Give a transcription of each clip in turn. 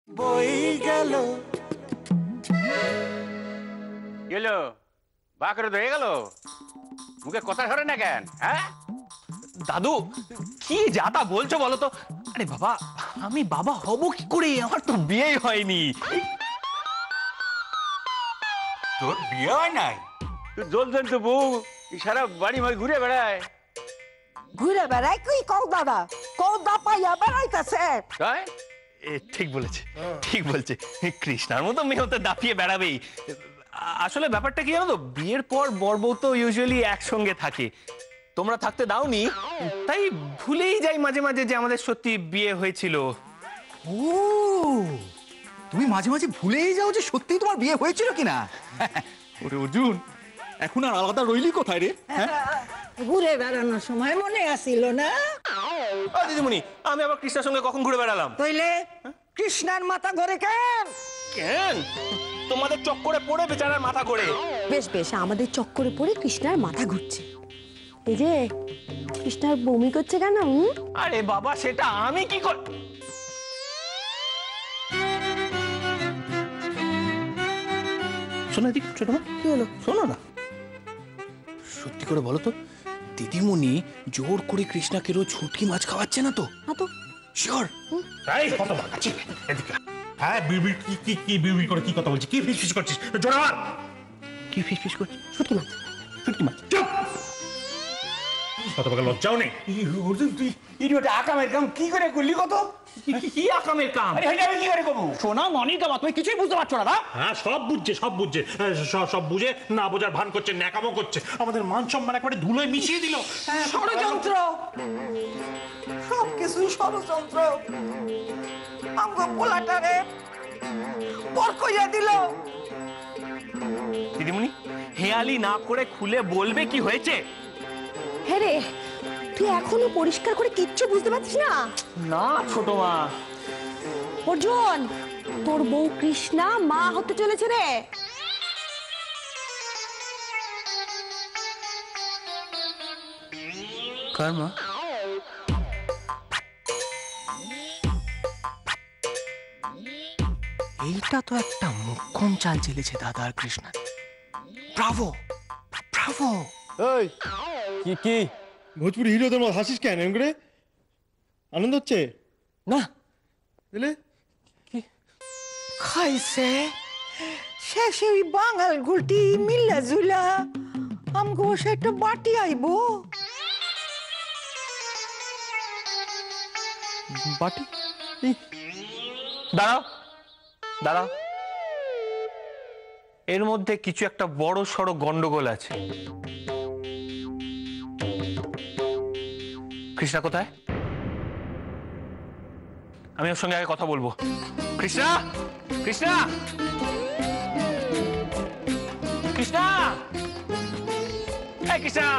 বই গেল গেলো বাকরে ধরে গেল, মুখে কথা ধরে না কেন? হ্যাঁ দাদু কি যা তা বলছো বলো তো? আরে বাবা, আমি বাবা হব কি করে? আমার তো বিয়েই হয়নি। তোর বিয়ে হয় নাই? তুই জ্বলছেন তো বউ সারা বাড়ি মাঝে ঘুরে বেড়ায়। ঘুরে বেড়াই কি কৌদাদা? কৌদা পাইয়া বেড়াইতেছে। তাই ঠিক বলেছে, ঠিক বলছে। কৃষ্ণার মতো মেয়ে হতে দাপিয়ে বেড়াবেই। আসলে ব্যাপারটা কি জানো তো, বিয়ের পর বর বউ তো ইউজুয়ালি একসঙ্গে থাকে। তোমরা থাকতে দাওনি, তাই ভুলেই যাই মাঝে মাঝে যে আমাদের সত্যি বিয়ে হয়েছিল। ও, তুমি মাঝে মাঝে ভুলেই যাও যে সত্যিই তোমার বিয়ে হয়েছিল কিনা। ওরে অর্জুন, এখন আর আলাদা রইলি কোথায় রে? ঘুরে বেড়ানোর সময় মনে আসিল না? দিদিমণি, আমি আবার কৃষ্ণার সঙ্গে কখন ঘুরে বেড়ালাম? তইলে কৃষ্ণার মাথা ঘরে কেন? কেন? তোমাদের চক্করে পড়ে বেচারার মাথা ঘোরে। বেশ বেশ, আমাদের চক্করে পড়ে কৃষ্ণার মাথা ঘুরছে। এই যে কৃষ্ণার বমি করছে কেন? আরে বাবা, সেটা আমি কি কর... শোনো এদিকে, ছোট মা, কি হলো? শোনো না, সত্যি করে বলো তো, দিদিমণি জোর করে কৃষ্ণাকে রোজ শুটকি মাছ খাওয়াচ্ছে না তো? না তো। শিওর? এই কত বাগাচ্ছি এদিকে। হ্যাঁ, বিড়বিড় কি কি কি বিড়বিড় করে কি কথা বলছিস? কি ফিসফিস করছিস? জোরে বল। কি ফিস করছে? শুটকি মাছ। শুটকি মাছ? চুপ। কত বাগা লজ্জাও নেই। অর্জুন তুই ইডিওটা আকামের কাম কি করে করলি? কত কি আকামের কাম? আরে এটা আমি কি করে করবো? শোনা মনিকা, তুমি কিছুই বুঝতে পারছো না না? হ্যাঁ, সব বুঝছে, সব বুঝছে, সব বুঝে না বোঝার ভান করছে, ন্যাকামো করছে, আমাদের মান সম্মান একবারে ধুলোয় মিশিয়ে দিল। ষড়যন্ত্র, সবকিছু ষড়যন্ত্র। আমগো পোলাটারে পর কইয়া দিল। দিদিমণি, হেয়ালি না করে খুলে বলবে কি হয়েছে? হ্যাঁ রে, তুই এখনো পরিষ্কার করে কিচ্ছু বুঝতে পারছিস না? না ছোট মা, অর্জুন, তোর বউ কৃষ্ণা মা হতে চলেছে রে। কার মা? এইটা তো একটা মুখ্যম চাল চেলেছে দাদা আর কৃষ্ণা। Bravo, Bravo. এই কি কি ভোজপুরি হিরোদের মতো হাসিস কেন? এম করে আনন্দ হচ্ছে না বুঝলে? খাইছে শেষে ওই বাঙাল গুলটি মিল্লা জুলা আমগো সেটা বাটি আইবো। বাটি? দাঁড়াও দাঁড়াও, এর মধ্যে কিছু একটা বড় সড়ো গন্ডগোল আছে। কৃষ্ণা কোথায়? আমি ওর সঙ্গে আগে কথা বলবো। কৃষ্ণা, কৃষ্ণা, কৃষ্ণা, এই কৃষ্ণা।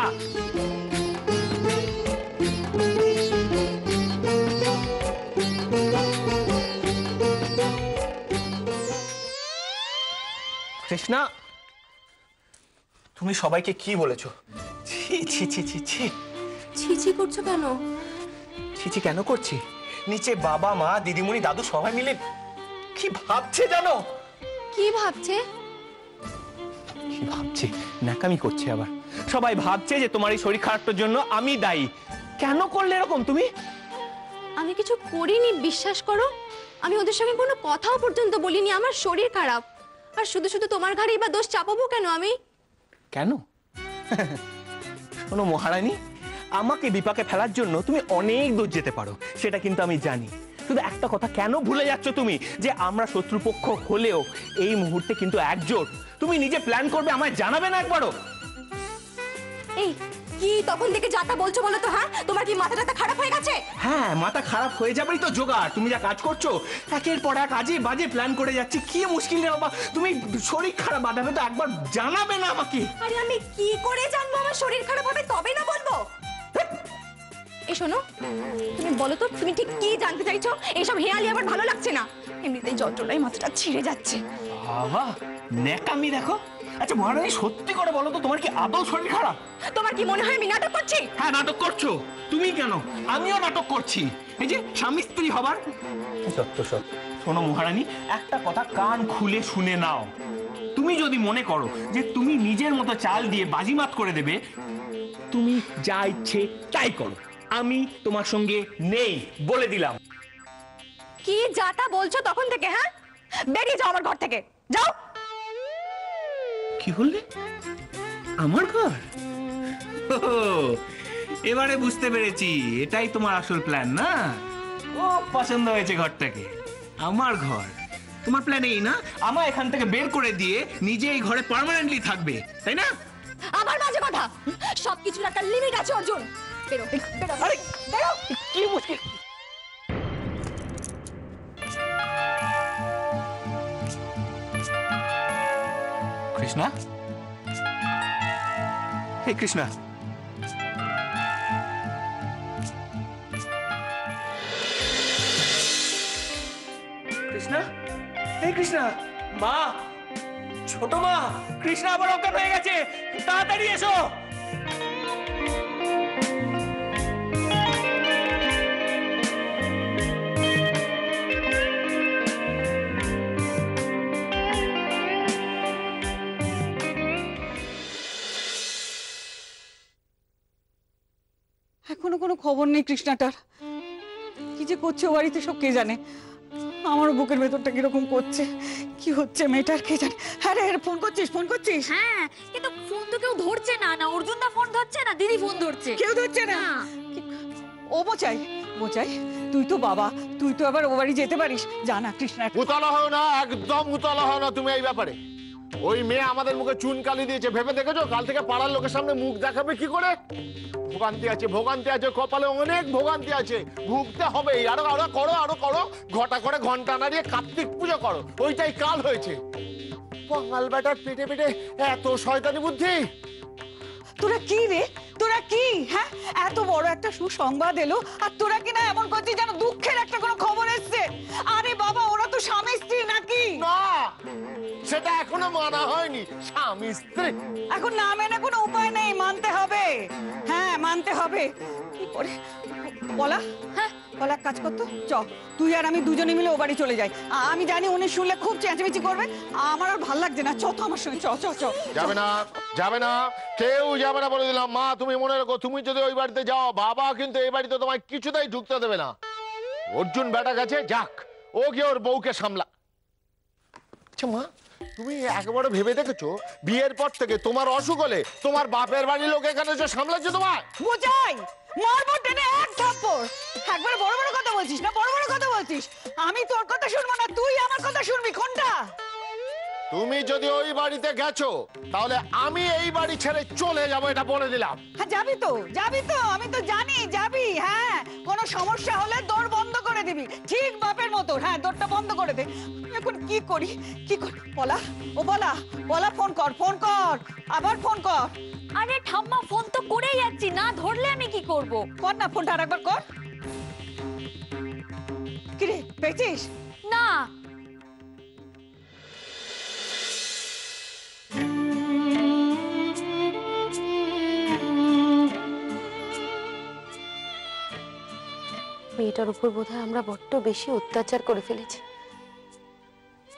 কৃষ্ণা, তুমি সবাইকে কি বলেছো? ছি ছি ছি ছি ছি। ছিছি করছো কেন? ছিছি কেন করছি? নিচে বাবা মা দিদিমণি দাদু সবাই মিলে কি ভাবছে জানো? কি ভাবছে? কি ভাবছে? ন্যাকামি করছে আবার। সবাই ভাবছে যে তোমার এই শরীর খারাপটার জন্য আমি দায়ী। কেন করলে এরকম তুমি? আমি কিছু করিনি, বিশ্বাস করো। আমি ওদের সঙ্গে কোনো কথাও পর্যন্ত বলিনি। আমার শরীর খারাপ, আর শুধু শুধু তোমার ঘাড়েই বা দোষ চাপাবো কেন আমি? কেন? শোনো মহারানী, আমাকে বিপাকে ফেলার জন্য তুমি অনেক দূর যেতে পারো, সেটা কিন্তু আমি জানি। শুধু একটা কথা কেন ভুলে যাচ্ছ তুমি, যে আমরা শত্রুপক্ষ হলেও এই মুহূর্তে কিন্তু একজোট। তুমি নিজে প্ল্যান করবে, আমায় জানাবে না একবারও? এই কি তখন থেকে যাতা বলছো বলো তো? হ্যাঁ, তোমার কি মাথাটা খারাপ হয়ে গেছে? হ্যাঁ, মাথা খারাপ হয়ে যাবেই তো জোগাড়। তুমি যা কাজ করছো, একের পর এক আজে বাজে প্ল্যান করে যাচ্ছি। কি মুশকিল রে বাবা, তুমি শরীর খারাপ বাঁধাবে তো একবার জানাবে না আমাকে? আরে আমি কি করে জানবো আমার শরীর খারাপ হবে? তবে না বলবো। এই শোনো, তুমি বলো তো তুমি ঠিক কি জানতে চাইছো? এইসব হেয়ালি আমার ভালো লাগছে না। এমনিতেই যন্ত্রণায় মাথাটা ছিঁড়ে যাচ্ছে। বাবা, ন্যাকামি দেখো। আচ্ছা মহারানী, সত্যি করে বলো তো, তোমার কি আদৌ শরীর খারাপ? তোমার কি মনে হয় আমি নাটক করছি? হ্যাঁ, নাটক করছো। তুমি কেন? আমিও নাটক করছি। এই যে স্বামী স্ত্রী হবার। সত্য সত্য শোনো মহারানী, একটা কথা কান খুলে শুনে নাও। তুমি যদি মনে করো যে তুমি নিজের মতো চাল দিয়ে বাজিমাত করে দেবে, তুমি যা ইচ্ছে তাই করো, আমি তোমার সঙ্গে নেই, বলে দিলাম। কি যাতা বলছো তখন থেকে? হ্যাঁ, বেরিয়ে যাও আমার ঘর থেকে, যাও। কি বললে? আমার ঘর? এবারে বুঝতে পেরেছি, এটাই তোমার আসল প্ল্যান না? ও পছন্দ হয়েছে ঘরটাকে, আমার ঘর। তোমার প্ল্যান এই না, আমার এখান থেকে বের করে দিয়ে নিজে এই ঘরে পার্মানেন্টলি থাকবে, তাই না? আমার বাজে কথা, সবকিছুর একটা লিমিট আছে অর্জুন। বেরো বেরো, আরে বেরো। কি মুশকিল! কৃষ্ণা, হে কৃষ্ণা, কৃষ্ণা, হে কৃষ্ণা, মা, ছোট মা, কৃষ্ণা আবার অজ্ঞান হয়ে গেছে, তাড়াতাড়ি এসো। এখনো কোনো খবর নেই কৃষ্ণাটার। কি যে করছে ও বাড়িতে সব কে জানে। আমারও বুকের ভেতরটা কিরকম করছে, কি হচ্ছে মেয়েটার কে জানে। হ্যাঁ রে, ফোন করছিস? ফোন করছিস? হ্যাঁ, কিন্তু ফোন তো কেউ ধরছে না। না অর্জুন দা ফোন ধরছে না, দিদি ফোন ধরছে। কেউ ধরছে না। ও বোচাই, বোচাই, তুই তো বাবা, তুই তো আবার ও বাড়ি যেতে পারিস। জানা কৃষ্ণা, উতলা হও না, একদম উতলা হও না তুমি এই ব্যাপারে। ওই মেয়ে আমাদের মুখে চুন কালি দিয়েছে, ভেবে দেখেছো কাল থেকে পাড়ার লোকের সামনে মুখ দেখাবে কি করে? ভোগান্তি আছে, ভোগান্তি আছে, কপালে অনেক ভোগান্তি আছে, ভুগতে হবে। আরো আরো করো, আরো করো, ঘটা করে ঘন্টা নাড়িয়ে কার্তিক পুজো করো, ওইটাই কাল হয়েছে। বাঙাল বেটার পেটে পেটে এত শয়তানি বুদ্ধি। তোরা কি রে, তোরা কি? হ্যাঁ, এত বড় একটা সুসংবাদ এলো আর তোরা কি না এমন করছিস যেন দুঃখের একটা কোনো খবর এসছে। আরে বাবা, ওরা তো স্বামী স্ত্রী নাকি? না, সেটা এখনো মানা হয়নি, স্বামী স্ত্রী। এখন না মেনে কোনো উপায় নেই, মানতে হবে। হ্যাঁ, মানতে হবে। কি করে বলা? হ্যাঁ, বলা, এক কাজ করতো, চ তুই আর আমি দুজনে মিলে ও বাড়ি চলে যাই। আমি জানি উনি শুনলে খুব চেঁচামেচি করবে, আমার আর ভাল লাগছে না। চ তো আমার সঙ্গে, চ চ চ। যাবে না, যাবে না, কেউ যাবে না বলে দিলাম। মা তুমি মনে রাখো, তুমি যদি ওই বাড়িতে যাও, বাবা কিন্তু এই বাড়িতে তোমায় কিছুতেই ঢুকতে দেবে না। অর্জুন বেটা গেছে, যাক, ও গিয়ে ওর বউকে সামলা। আচ্ছা মা, তুমি একবারও ভেবে দেখেছো বিয়ের পর থেকে তোমার অসুখ হলে তোমার বাপের বাড়ির লোক এখানে যে সামলাচ্ছে তোমায়? বোঝাই, মারবো টেনে এক থাপ্পড়। একবার বড় বড় কথা বলছিস না, বড় বড় কথা বলছিস। আমি তোর কথা শুনবো না, তুই আমার কথা শুনবি কোনটা? তুমি যদি ওই বাড়িতে গেছো তাহলে আমি এই বাড়ি ছেড়ে চলে যাবো, এটা বলে দিলাম। হ্যাঁ, যাবি তো, যাবি তো, আমি তো জানি যাবি। হ্যাঁ, কোনো সমস্যা হলে দৌড় বন্ধ করে দিবি, ঠিক বাপের মতো। হ্যাঁ, দৌড়টা বন্ধ করে দে। এখন কি করি, কি করি? বলা, ও বলা, বলা, ফোন কর, ফোন কর, আবার ফোন কর। আরে ঠাম্মা, ফোন তো করেই যাচ্ছি, না ধরলে আমি কি করব? কর না ফোনটা, আরেকবার কর। কি রে, পেয়েছিস? না। মেয়েটার উপর বোধহয় আমরা বড্ড বেশি অত্যাচার করে ফেলেছি।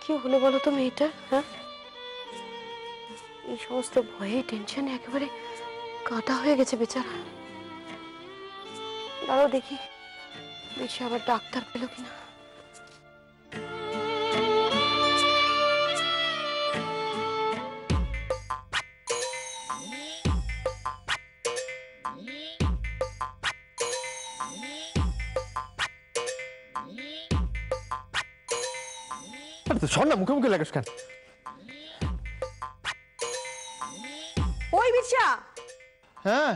কি হলো বলো তো মেয়েটার? হ্যাঁ, এই সমস্ত ভয়ে টেনশনে একেবারে কাটা হয়ে গেছে বেচারা। দাঁড়াও দেখি, বেশি আবার ডাক্তার পেল কিনা। শোন না, মুখে মুখে লাগাস কেন? ওই বিচ্ছা, হ্যাঁ,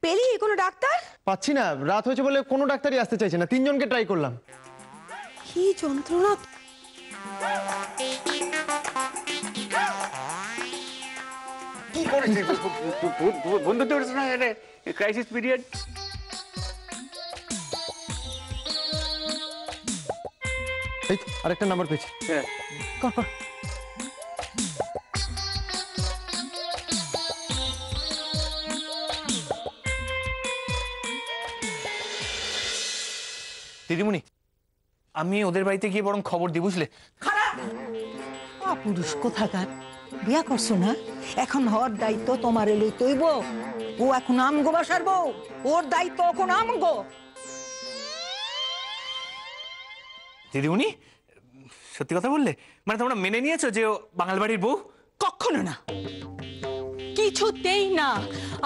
পেলি কোনো ডাক্তার? পাচ্ছি না, রাত হয়েছে বলে কোনো ডাক্তারই আসতে চাইছে না। 3 জনকে ট্রাই করলাম। কি যন্ত্রণা! কি করেছিস বন্ধু? তো না, ক্রাইসিস পিরিয়ড। এই তো, আরেকটা নাম্বার পেয়েছি। হ্যাঁ, কর কর। দিদিমণি, আমি ওদের বাড়িতে গিয়ে বরং খবর দিই, বুঝলে? খারাপ পুরুষ কোথাকার, বিয়া করছো না, এখন হওয়ার দায়িত্ব তোমার লই তৈব। ও এখন আমগো বাসার বউ, ওর দায়িত্ব এখন আমগো। দিদিমণি, সত্যি কথা বললে? মানে তোমরা মেনে নিয়েছো যে ও বাঙাল বাড়ির বউ? কখনো না, কিছুতেই না।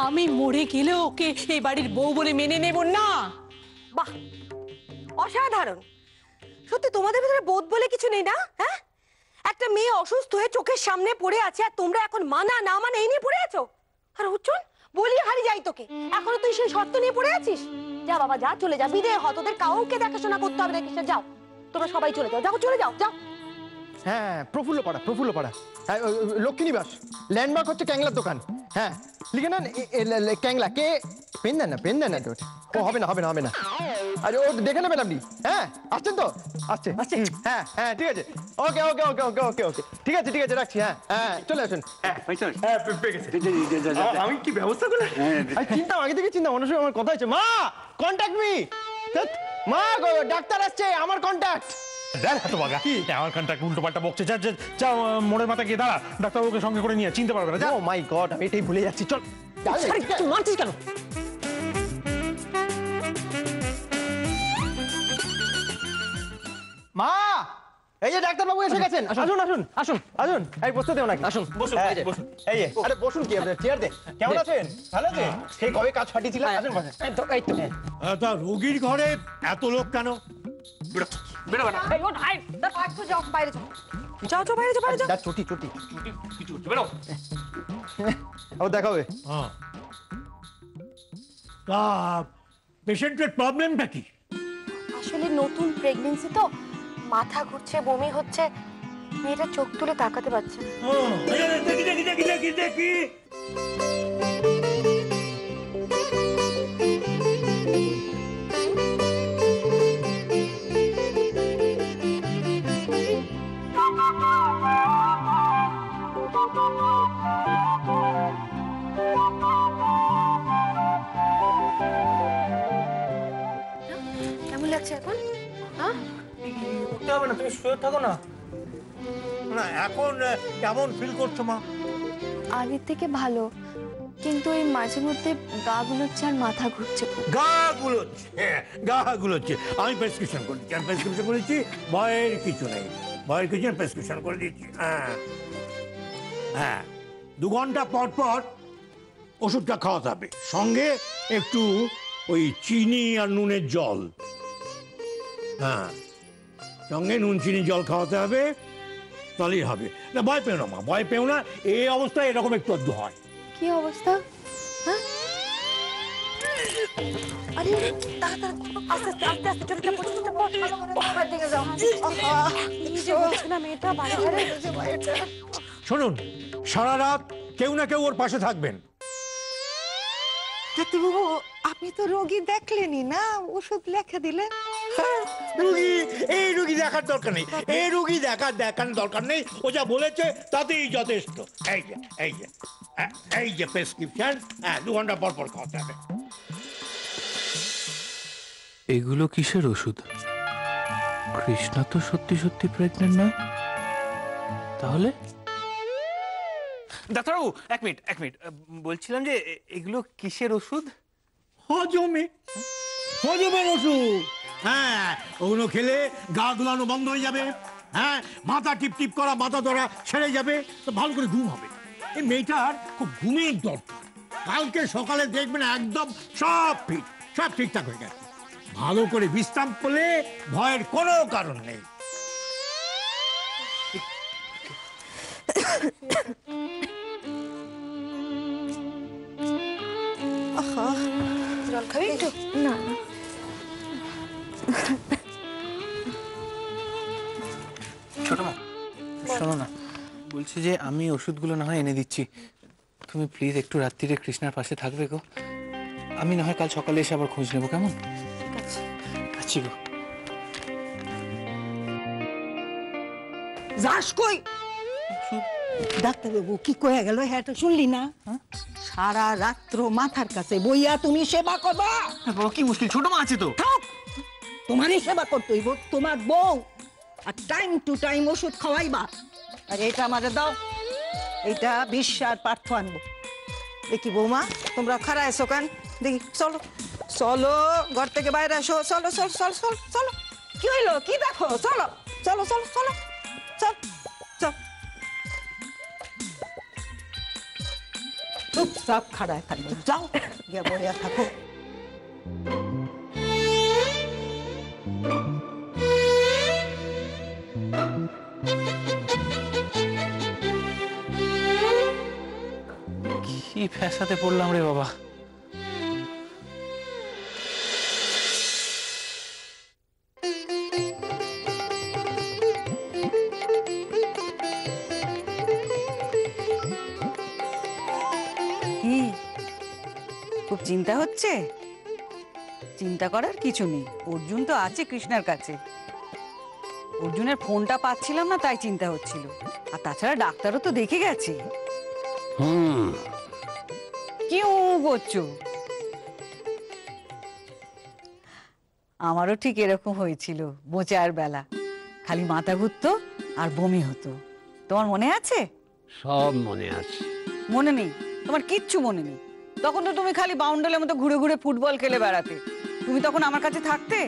আমি মরে গেলে ওকে এই বাড়ির বউ বলে মেনে নেব না। বাহ, অসাধারণ। সত্যি তোমাদের ভিতরে বোধ বলে কিছু নেই না? হ্যাঁ, একটা মেয়ে অসুস্থ হয়ে চোখের সামনে পড়ে আছে আর তোমরা এখন মানা না মানা এই নিয়ে পড়ে আছো। আর অর্জুন, বলি হারি যাই তোকে, এখনো তুই সেই শর্ত নিয়ে পড়ে আছিস? যা বাবা যা, চলে যা, বিদেয় হ, তোদের কাউকে দেখাশোনা করতে হবে না। কৃষ্ণ যাও, তোমরা সবাই চলে যাও, যাও চলে যাও, যাও। হ্যাঁ, প্রফুল্লপাড়া, প্রফুল্লপাড়া, হ্যাঁ, লক্ষ্মীনিবাস, ল্যান্ডমার্ক হচ্ছে ক্যাংলার দোকান। হ্যাঁ, লিখে নেন ক্যাংলা। কে পেন দেন না, পেন দেন না, ও হবে না, হবে না, হবে না। আরে ও দেখে নেবেন আপনি। হ্যাঁ, আসছেন তো? আসছে, আসছে। হ্যাঁ হ্যাঁ, ঠিক আছে, ওকে ওকে ওকে ওকে ওকে ওকে, ঠিক আছে ঠিক আছে, রাখছি। হ্যাঁ হ্যাঁ, চলে আসুন। আমি কি ব্যবস্থা করে চিন্তা, আগে থেকে চিন্তা, অন্য সময় আমার কথা হচ্ছে। মা, কন্ট্যাক্ট মি। মা, ডাক্তার আসছে, আমার কন্ট্যাক্ট। আমার কন্ট্যাক্ট উল্টো পাল্টা বকছে। যা মোড়ের মাথা গিয়ে দাঁড়া, ডাক্তারবাবুকে সঙ্গে করে নিয়ে, চিনতে পারবে না। ও মাই গড, আমি এটাই ভুলে যাচ্ছি। চল, মানছিস কেন? মা, এই যে ডাক্তারবাবু এসে গেছেন। আসুন আসুন আসুন আসুন, এই বসতে দেও নাকি? আসুন বসুন। এই যে, আরে বসুন, কি আপনার চেয়ার দে। কেমন আছেন? ভালো আছেন? সেই কবে কাজ ফাটিয়েছিলাম। আসুন বসেন। এই তো, তা রোগীর ঘরে এত লোক কেন? এই ওঠ, আয়, যাও বাইরে যাও, যাও যাও বাইরে যাও, বাইরে যাও। চটি চটি বেরো, আবার দেখা হবে। তা পেশেন্টের প্রবলেমটা কি? আসলে নতুন প্রেগন্যান্সি তো, মাথা ঘুরছে, বমি হচ্ছে, মেয়েটা চোখ তুলে তাকাতে পারছে না। দেখি দেখি দেখি দেখি দেখি। কেমন লাগছে এখন? উঠতে হবে না, তুমি শুয়ে থাকো না। না, এখন কেমন ফিল করছো মা? আগের থেকে ভালো, কিন্তু এই মাঝে মধ্যে গা গুলোচ্ছে আর মাথা ঘুরছে। গা গুলোচ্ছে, গা গুলোচ্ছে। আমি প্রেসক্রিপশন করে দিচ্ছি, আমি প্রেসক্রিপশন করেছি, ভয়ের কিছু নেই, ভয়ের কিছু নেই, প্রেসক্রিপশন করে দিচ্ছি। হ্যাঁ হ্যাঁ, 2 ঘন্টা পর পর ওষুধটা খাওয়াতে হবে, সঙ্গে একটু ওই চিনি আর নুনের জল। হ্যাঁ, সঙ্গে নুন চিনি জল খাওয়াতে হবে, তাহলেই হবে। না, ভয় পেও না মা, ভয় পেও না। এই অবস্থায় এরকম একটু আধটু হয়। কি অবস্থা? হ্যাঁ, আরে তাড়াতাড়ি, আস্তে আস্তে আস্তে চলে যাও, চলে যাও, ওপর দিকে যাও। কি যে হচ্ছে না মেয়েটা, বাইরে বাইরে। শুনুন, সারা রাত কেউ না কেউ ওর পাশে থাকবেন। ডাক্তারবাবু, আপনি তো রোগী দেখলেনই না, ওষুধ লেখা দিলেন। এই রুগী দেখার দরকার নেই, এই রুগী দেখার দরকার নেই। ও যা বলেছে তাতেই যথেষ্ট। এই যে এই যে এই যে প্রেসক্রিপশন, 2 ঘন্টা পর পর খাওয়াতে হবে। এগুলো কিসের ওষুধ? কৃষ্ণা তো সত্যি সত্যি প্রেগনেন্ট নয়, তাহলে? ডাক্তারবাবু, এক মিনিট, বলছিলাম যে এগুলো কিসের ওষুধ? হজমের ওষুধ। হ্যাঁ, ওগুলো খেলে গা গুলানো বন্ধ হয়ে যাবে। হ্যাঁ, মাথা টিপ টিপ করা, মাথা ধরা ছেড়ে যাবে, তো ভালো করে ঘুম হবে। এই মেয়েটার খুব ঘুমের দরকার। কালকে সকালে দেখবেন একদম সব ঠিকঠাক হয়ে গেছে। ভালো করে বিশ্রাম করলে ভয়ের কোনো কারণ নেই। জল খাবি একটু? না, ছোট মা, শোনো না, বলছি যে আমি ওষুধগুলো না হয় এনে দিচ্ছি, তুমি প্লিজ একটু রাত্রিরে কৃষ্ণার পাশে থাকবে গো। আমি না হয় কাল সকালে এসে আবার খোঁজ নেবো, কেমন? আচ্ছা গো। যাস কই? ডাক্তারবাবু কি কয়ে গেল, হ্যাঁ তো শুনলি না? সারা রাত্র মাথার কাছে বইয়া তুমি সেবা করবা। কি মুশকিল, ছোট মা আছে তো। তোমারই সেবা করতে হইব, তোমার বউ। আর টাইম টু টাইম ওষুধ খাওয়াইবা। আর এটা আমাদের দাও, এইটা বিশ্ব আর পার্থ আনবো। দেখি বৌমা, তোমরা খাড়া এসো কেন? দেখি, চলো চলো, ঘর থেকে বাইরে আসো, চলো চলো চলো চলো চলো। কি হইলো, কি দেখো? চলো চলো চলো চলো চল চল। চুপচাপ খাড়ায় থাকবে, যাও গিয়ে বইয়া থাকো। কি ফ্যাসাতে পড়লাম রে বাবা। কি খুব চিন্তা হচ্ছে? চিন্তা করার কিছু নেই, অর্জুন তো আছে কৃষ্ণার কাছে। অর্জুনের ফোনটা পাচ্ছিলাম না, তাই চিন্তা হচ্ছিল। আর তাছাড়া ডাক্তারও তো দেখে গেছে। কি করছো? আমারও ঠিক এরকম হয়েছিল বোচার বেলা, খালি মাথা ঘুরতো আর বমি হতো। তোমার মনে আছে? সব মনে আছে। মনে নেই? তোমার কিচ্ছু মনে নেই? তখন তো তুমি খালি বাউন্ডালের মতো ঘুরে ঘুরে ফুটবল খেলে বেড়াতে। তুমি তখন আমার কাছে থাকতে।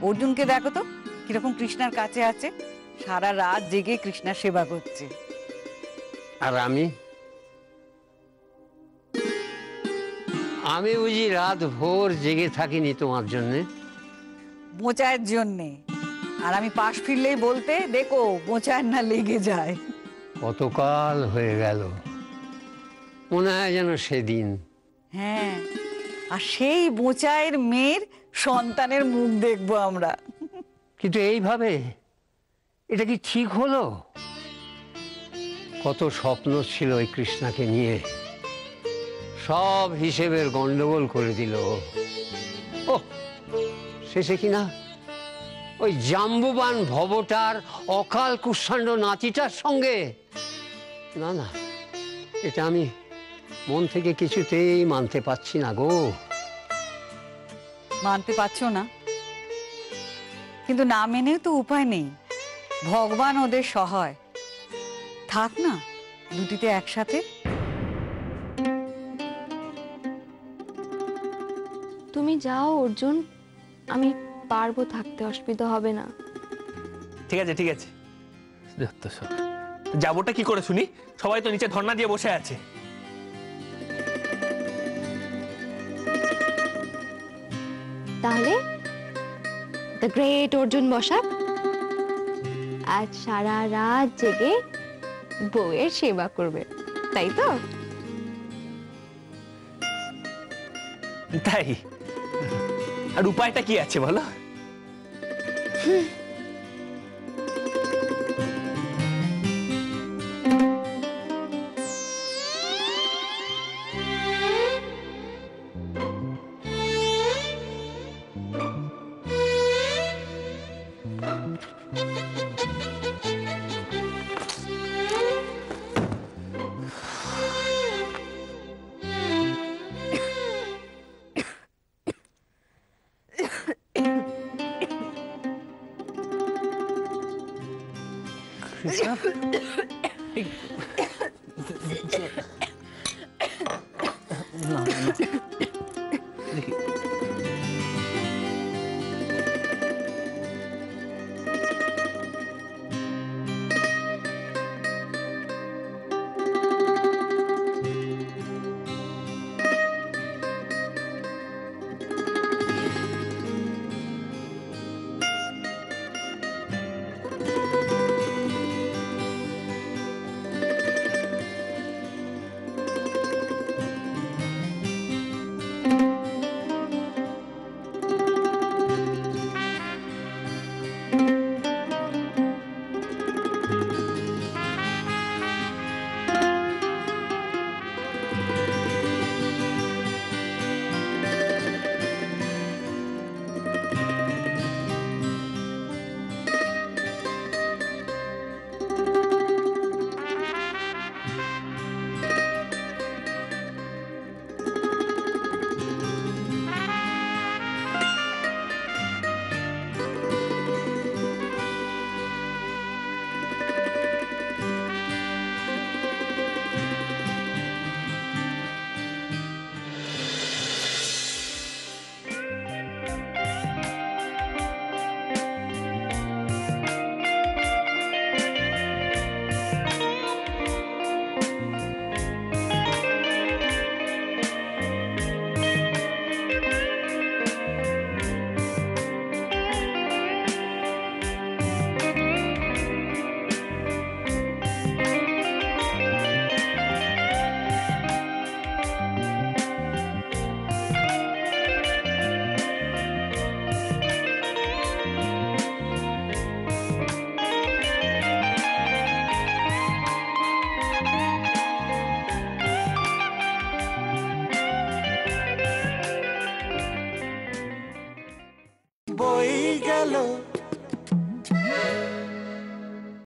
অর্জুনকে দেখো তো কিরকম কৃষ্ণার কাছে আছে, সারা রাত জেগে কৃষ্ণার সেবা করছে। আর আমি বুঝি রাত ভোর জেগে থাকিনি তোমার জন্য? বোচায়ের জন্যে। আর আমি পাশ ফিরলেই বলতে, দেখো বোচায়ের না লেগে যায়। কতকাল হয়ে গেল, মনে হয় যেন সেদিন। হ্যাঁ, আর সেই বোচায়ের মেয়ের সন্তানের মুখ দেখবো আমরা। কিন্তু এইভাবে এটা কি ঠিক হলো? কত স্বপ্ন ছিল ওই কৃষ্ণাকে নিয়ে, সব হিসেবের গন্ডগোল করে দিল। ও শেষে কিনা ওই জাম্বুবান ভবটার অকাল কুষ্মাণ্ড নাতিটার সঙ্গে। না না, এটা আমি মন থেকে কিছুতেই মানতে পারছি না গো। মানতে পারছো না? কিন্তু না মেনেও তো উপায় নেই, ভগবান ওদের সহায়। থাক না দুটিতে একসাথে। তুমি যাও অর্জুন, আমি পারবো থাকতে, অসুবিধা হবে না। ঠিক আছে ঠিক আছে, যাবোটা কি করে শুনি? সবাই তো নিচে ধর্ণা দিয়ে বসে আছে। তাহলে দ্য গ্রেট অর্জুন বসাক আজ সারা রাত জেগে বউয়ের সেবা করবে, তাই তো? তাই? আর উপায়টা কি আছে বলো?